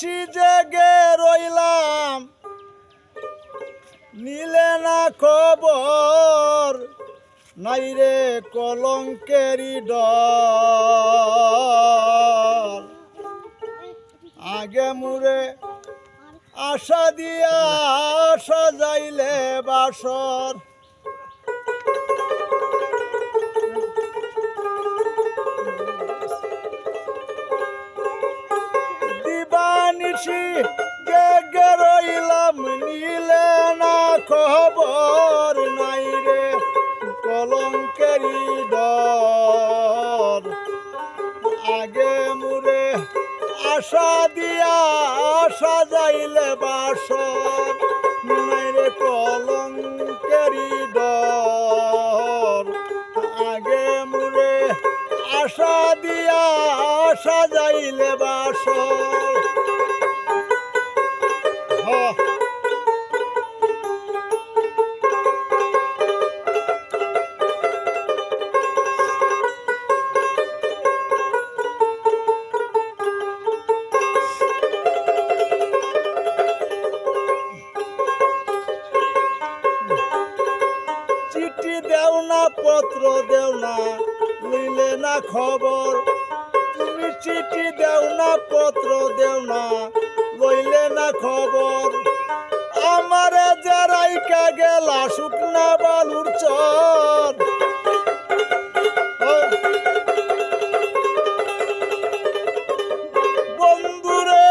নিশি জেগে রইলাম, নিলে না খবর, নাই রে কলঙ্কেরি ডর। আগে মুরে আশা দিয়া সাজাইলে বাসর, দিবানিশি জেগে রইলাম, নিলে না খবর, নাই রে কলঙ্কেরি ডর। আগে মুরে আশা দিয়া সাজাইলে বাসর, নাই রে কলঙ্কেরি ডর। আগে মুরে আশা দিয়া সাজাইলে বাসর। চিঠি দেও না, পত্র দেও না, লইলে না খবর। তুমি চিঠি দেও না, পত্র দেও না, লইলে না খবর। আমারে যে রাইকা গেলা শুকনা বালুর চর। বন্ধুরে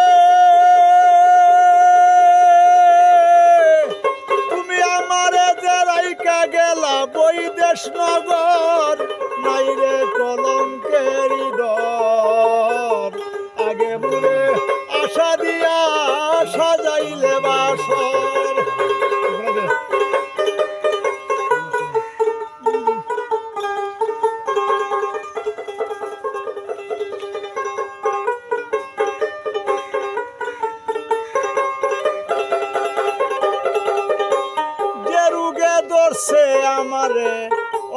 তুমি আমারে যে রাইকা গেলা বৈদেশ নগর, নাই রে কলঙ্কেরি ডর। আগে মুরে আশা দিয়া সাজাইলে বাসর। যে রোগে ধরছে আমারে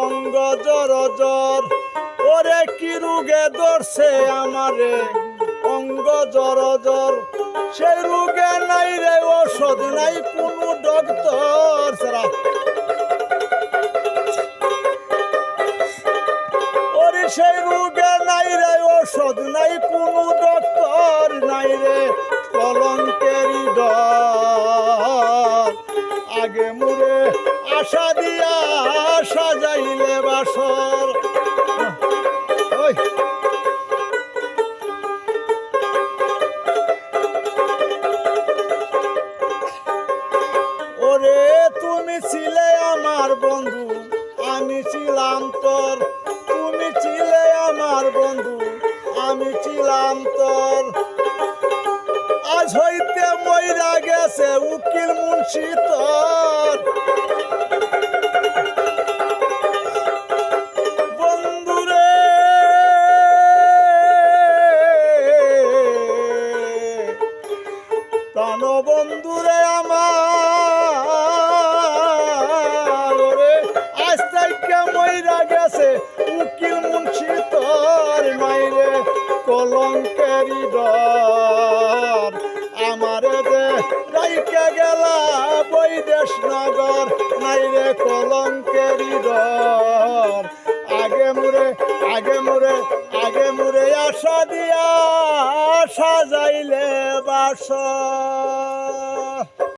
অঙ্গ জর জর, ওরে কি রোগে ধরছে আমারে অঙ্গ জর জর। সেই রোগে নাই রে ওষুধ, নাই কোনো ডক্টর ছাড়া। ওরে সেই রোগে নাই রে ওষুধ, নাই কোনো ডক্টর, নাই রে কলঙ্কেরি ডর। আগে মুরে আশা দিয়া সাজাইলে বাসর। ওরে তুমি ছিলে আমার বন্ধু, আমি ছিলাম তোর। তুমি ছিলে আমার বন্ধু, আমি ছিলাম তোর। আজ হইতে মইরা গেছে উকিল মুন্সি তোর। বন্ধুরে প্রাণ বন্ধুরে আমার, ওরে আজ থেকে মইরা গেছে উকিল মুন্সি তোর, নাই রে কলঙ্কেরি ডর। আমারে যে রাইকা গেলা বৈদেশ নগর, নাই রে কলঙ্কেরি ডর। আগে মুরে আগে মুরে আগে মুরে আশা দিয়া সাজাইলে বাসর।